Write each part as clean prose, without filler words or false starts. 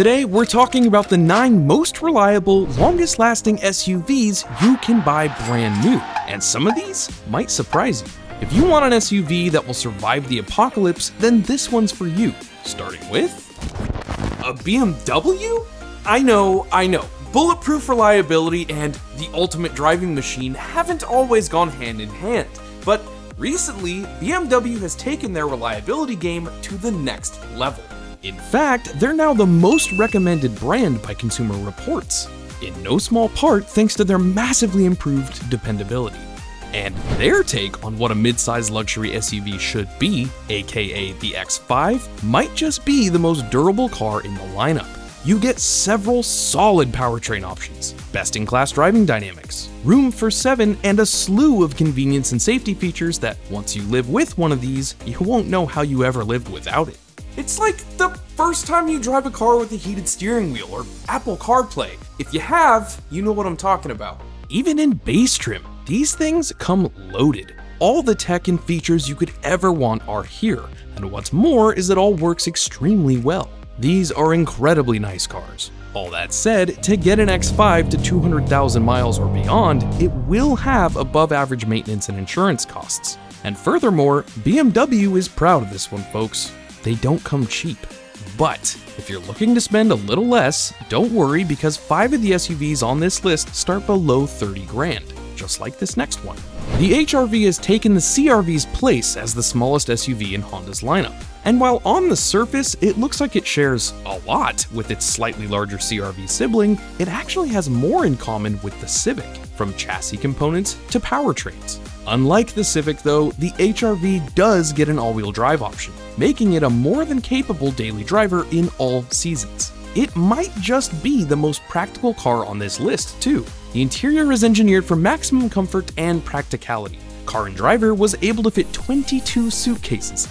Today, we're talking about the 9 most reliable, longest-lasting SUVs you can buy brand new, and some of these might surprise you. If you want an SUV that will survive the apocalypse, then this one's for you. Starting with a BMW? I know. Bulletproof reliability and the ultimate driving machine haven't always gone hand in hand, but recently, BMW has taken their reliability game to the next level. In fact, they're now the most recommended brand by Consumer Reports, in no small part thanks to their massively improved dependability. And their take on what a mid-size luxury SUV should be, aka the X5, might just be the most durable car in the lineup. You get several solid powertrain options, best-in-class driving dynamics, room for 7, and a slew of convenience and safety features that once you live with one of these, you won't know how you ever lived without it. It's like the first time you drive a car with a heated steering wheel or Apple CarPlay. If you have, you know what I'm talking about. Even in base trim, these things come loaded. All the tech and features you could ever want are here, and what's more is it all works extremely well. These are incredibly nice cars. All that said, to get an X5 to 200,000 miles or beyond, it will have above average maintenance and insurance costs. And furthermore, BMW is proud of this one, folks. They don't come cheap. But if you're looking to spend a little less, don't worry because 5 of the SUVs on this list start below 30 grand, just like this next one. The HR-V has taken the CR-V's place as the smallest SUV in Honda's lineup. And while on the surface, it looks like it shares a lot with its slightly larger CR-V sibling, it actually has more in common with the Civic, from chassis components to powertrains. Unlike the Civic though, the HR-V does get an all-wheel drive option, making it a more than capable daily driver in all seasons. It might just be the most practical car on this list too. The interior is engineered for maximum comfort and practicality. Car and Driver was able to fit 22 suitcases.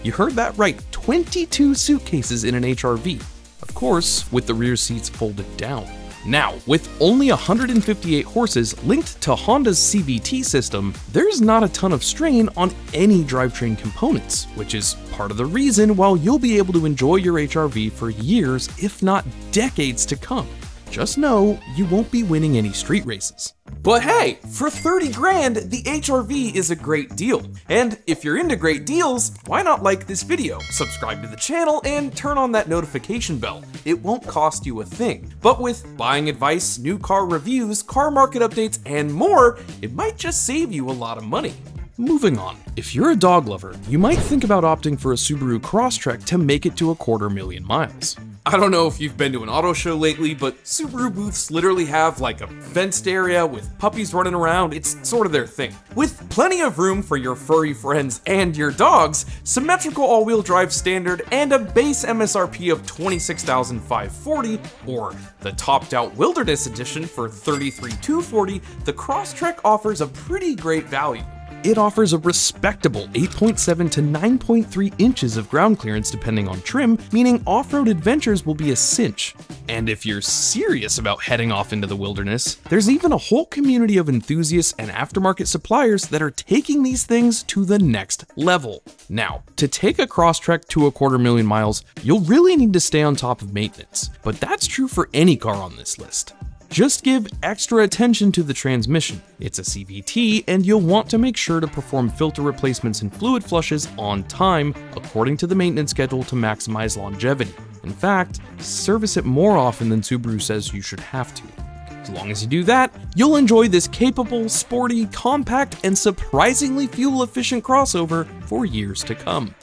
You heard that right, 22 suitcases in an HR-V. Of course, with the rear seats folded down. Now, with only 158 horses linked to Honda's CVT system, there's not a ton of strain on any drivetrain components, which is part of the reason why you'll be able to enjoy your HR-V for years, if not decades to come. Just know you won't be winning any street races. But hey, for 30 grand, the HR-V is a great deal. And if you're into great deals, why not like this video, subscribe to the channel, and turn on that notification bell. It won't cost you a thing. But with buying advice, new car reviews, car market updates, and more, it might just save you a lot of money. Moving on, if you're a dog lover, you might think about opting for a Subaru Crosstrek to make it to 250,000 miles. I don't know if you've been to an auto show lately, but Subaru booths literally have like a fenced area with puppies running around. It's sort of their thing. With plenty of room for your furry friends and your dogs, symmetrical all-wheel drive standard, and a base MSRP of $26,540, or the topped-out Wilderness Edition for $33,240, the Crosstrek offers a pretty great value. It offers a respectable 8.7 to 9.3 inches of ground clearance depending on trim, meaning off-road adventures will be a cinch. And if you're serious about heading off into the wilderness, there's even a whole community of enthusiasts and aftermarket suppliers that are taking these things to the next level. Now, to take a Crosstrek to 250,000 miles, you'll really need to stay on top of maintenance, but that's true for any car on this list. Just give extra attention to the transmission. It's a CVT, and you'll want to make sure to perform filter replacements and fluid flushes on time, according to the maintenance schedule to maximize longevity. In fact, service it more often than Subaru says you should have to. As long as you do that, you'll enjoy this capable, sporty, compact, and surprisingly fuel-efficient crossover for years to come.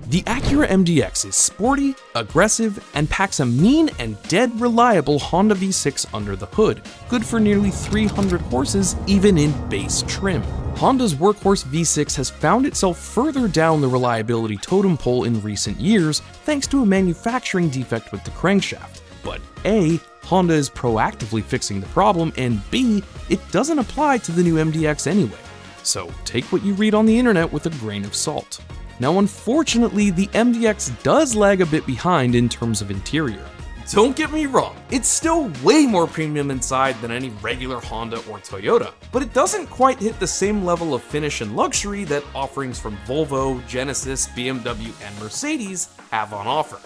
The Acura MDX is sporty, aggressive, and packs a mean and dead reliable Honda V6 under the hood, good for nearly 300 horses even in base trim. Honda's workhorse V6 has found itself further down the reliability totem pole in recent years thanks to a manufacturing defect with the crankshaft. But A, Honda is proactively fixing the problem, and B, it doesn't apply to the new MDX anyway. So take what you read on the internet with a grain of salt. Now unfortunately, the MDX does lag a bit behind in terms of interior. Don't get me wrong, it's still way more premium inside than any regular Honda or Toyota, but it doesn't quite hit the same level of finish and luxury that offerings from Volvo, Genesis, BMW, and Mercedes have on offer.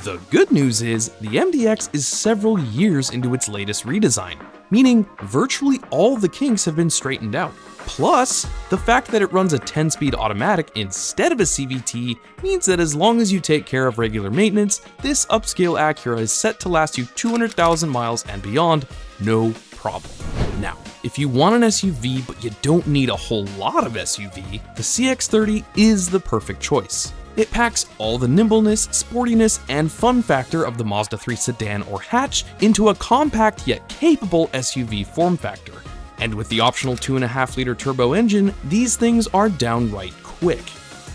The good news is, the MDX is several years into its latest redesign, meaning virtually all the kinks have been straightened out. Plus, the fact that it runs a 10-speed automatic instead of a CVT means that as long as you take care of regular maintenance, this upscale Acura is set to last you 200,000 miles and beyond, no problem. Now, if you want an SUV but you don't need a whole lot of SUV, the CX-30 is the perfect choice. It packs all the nimbleness, sportiness, and fun factor of the Mazda 3 sedan or hatch into a compact yet capable SUV form factor. And with the optional 2.5-liter turbo engine, these things are downright quick.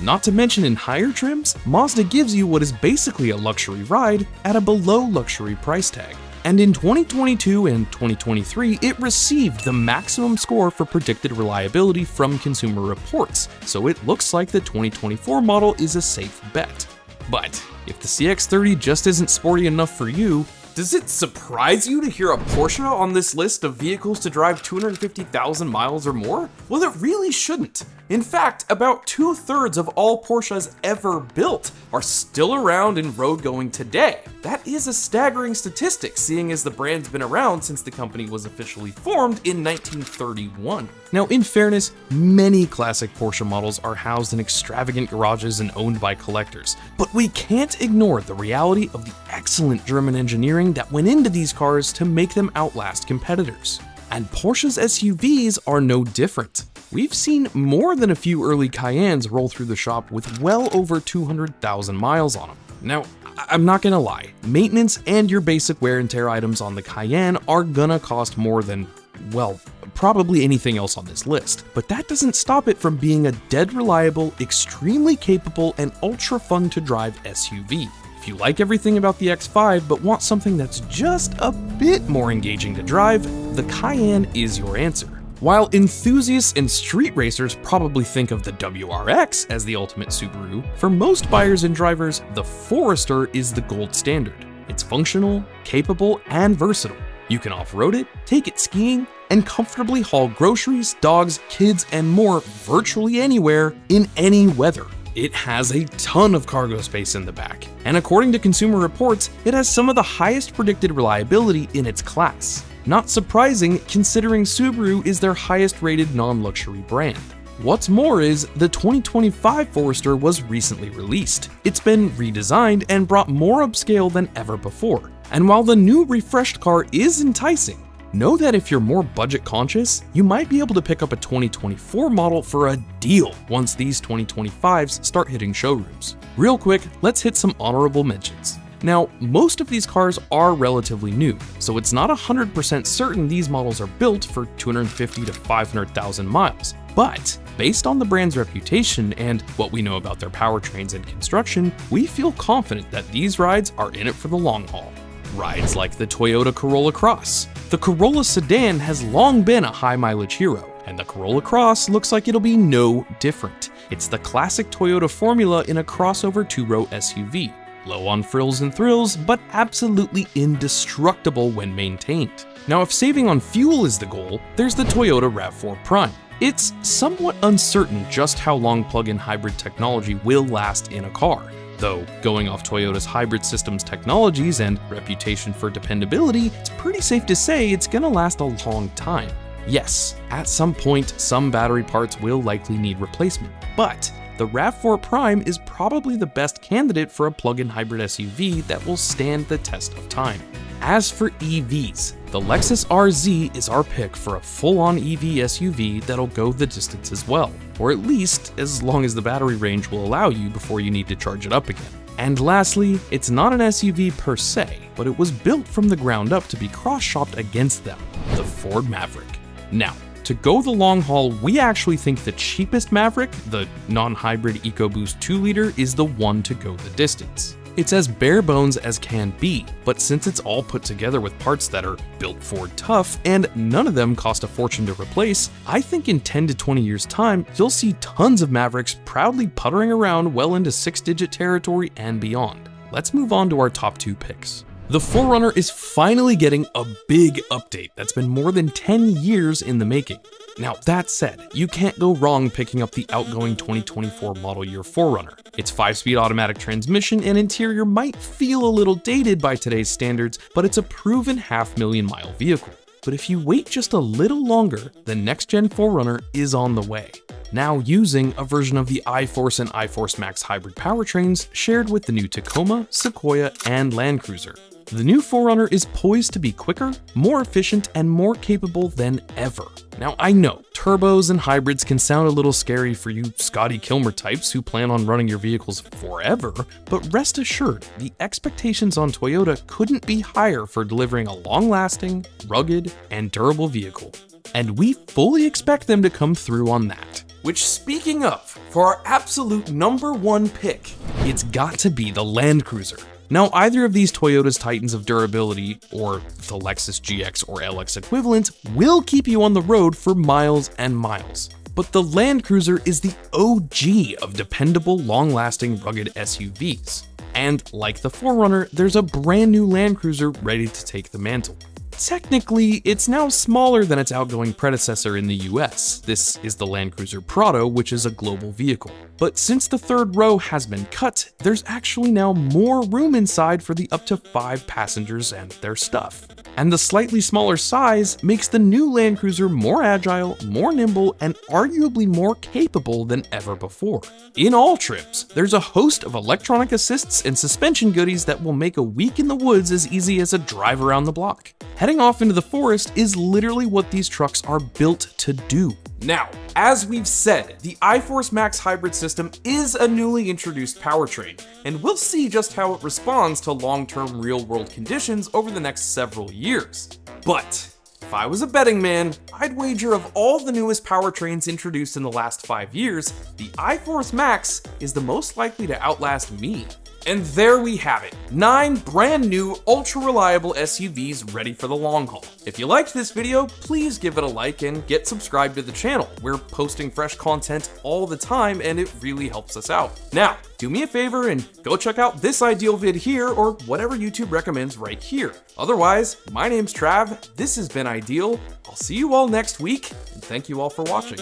Not to mention in higher trims, Mazda gives you what is basically a luxury ride at a below luxury price tag. And in 2022 and 2023, it received the maximum score for predicted reliability from Consumer Reports, so it looks like the 2024 model is a safe bet. But if the CX-30 just isn't sporty enough for you, does it surprise you to hear a Porsche on this list of vehicles to drive 250,000 miles or more? Well, it really shouldn't. In fact, about 2/3 of all Porsches ever built are still around and road-going today. That is a staggering statistic, seeing as the brand's been around since the company was officially formed in 1931. Now, in fairness, many classic Porsche models are housed in extravagant garages and owned by collectors, but we can't ignore the reality of the excellent German engineering that went into these cars to make them outlast competitors. And Porsche's SUVs are no different. We've seen more than a few early Cayennes roll through the shop with well over 200,000 miles on them. Now, I'm not gonna lie, maintenance and your basic wear and tear items on the Cayenne are gonna cost more than, well, probably anything else on this list, but that doesn't stop it from being a dead reliable, extremely capable, and ultra fun to drive SUV. If you like everything about the X5 but want something that's just a bit more engaging to drive, the Cayenne is your answer. While enthusiasts and street racers probably think of the WRX as the ultimate Subaru, for most buyers and drivers, the Forester is the gold standard. It's functional, capable, and versatile. You can off-road it, take it skiing, and comfortably haul groceries, dogs, kids, and more virtually anywhere in any weather. It has a ton of cargo space in the back, and according to Consumer Reports, it has some of the highest predicted reliability in its class. Not surprising, considering Subaru is their highest rated non-luxury brand. What's more is, the 2025 Forester was recently released. It's been redesigned and brought more upscale than ever before. And while the new refreshed car is enticing, know that if you're more budget conscious, you might be able to pick up a 2024 model for a deal once these 2025s start hitting showrooms. Real quick, let's hit some honorable mentions. Now, most of these cars are relatively new, so it's not 100% certain these models are built for 250 to 500,000 miles. But based on the brand's reputation and what we know about their powertrains and construction, we feel confident that these rides are in it for the long haul. Rides like the Toyota Corolla Cross. The Corolla sedan has long been a high-mileage hero, and the Corolla Cross looks like it'll be no different. It's the classic Toyota formula in a crossover two-row SUV. Low on frills and thrills, but absolutely indestructible when maintained. Now, if saving on fuel is the goal, there's the Toyota RAV4 Prime. It's somewhat uncertain just how long plug-in hybrid technology will last in a car, though going off Toyota's hybrid systems technologies and reputation for dependability, it's pretty safe to say it's gonna last a long time. Yes, at some point, some battery parts will likely need replacement, but the RAV4 Prime is probably the best candidate for a plug-in hybrid SUV that will stand the test of time. As for EVs, the Lexus RZ is our pick for a full-on EV SUV that'll go the distance as well, or at least as long as the battery range will allow you before you need to charge it up again. And lastly, it's not an SUV per se, but it was built from the ground up to be cross-shopped against them, the Ford Maverick. Now, to go the long haul, we actually think the cheapest Maverick, the non-hybrid EcoBoost 2-liter, is the one to go the distance. It's as bare bones as can be, but since it's all put together with parts that are built Ford tough, and none of them cost a fortune to replace, I think in 10 to 20 years time, you'll see tons of Mavericks proudly puttering around well into 6-digit territory and beyond. Let's move on to our top 2 picks. The 4Runner is finally getting a big update that's been more than 10 years in the making. Now, that said, you can't go wrong picking up the outgoing 2024 model year 4Runner. Its 5-speed automatic transmission and interior might feel a little dated by today's standards, but it's a proven half-million-mile vehicle. But if you wait just a little longer, the next-gen 4Runner is on the way, now using a version of the iForce and iForce Max hybrid powertrains shared with the new Tacoma, Sequoia, and Land Cruiser. The new 4Runner is poised to be quicker, more efficient, and more capable than ever. Now, I know, turbos and hybrids can sound a little scary for you Scotty Kilmer types who plan on running your vehicles forever, but rest assured, the expectations on Toyota couldn't be higher for delivering a long-lasting, rugged, and durable vehicle. And we fully expect them to come through on that. Which, speaking of, for our absolute #1 pick, it's got to be the Land Cruiser. Now, either of these Toyota's titans of durability, or the Lexus GX or LX equivalent, will keep you on the road for miles and miles. But the Land Cruiser is the OG of dependable, long-lasting, rugged SUVs. And like the 4Runner, there's a brand new Land Cruiser ready to take the mantle. Technically, it's now smaller than its outgoing predecessor in the US. This is the Land Cruiser Prado, which is a global vehicle. But since the third row has been cut, there's actually now more room inside for the up to 5 passengers and their stuff. And the slightly smaller size makes the new Land Cruiser more agile, more nimble, and arguably more capable than ever before. In all trips, there's a host of electronic assists and suspension goodies that will make a week in the woods as easy as a drive around the block. Heading off into the forest is literally what these trucks are built to do. Now, as we've said, the iForce Max hybrid system is a newly introduced powertrain, and we'll see just how it responds to long-term real-world conditions over the next several years. But if I was a betting man, I'd wager of all the newest powertrains introduced in the last 5 years, the iForce Max is the most likely to outlast me. And there we have it, 9 brand new, ultra-reliable SUVs ready for the long haul. If you liked this video, please give it a like and get subscribed to the channel. We're posting fresh content all the time and it really helps us out. Now, do me a favor and go check out this ideal vid here or whatever YouTube recommends right here. Otherwise, my name's Trav, this has been Ideal, I'll see you all next week, and thank you all for watching.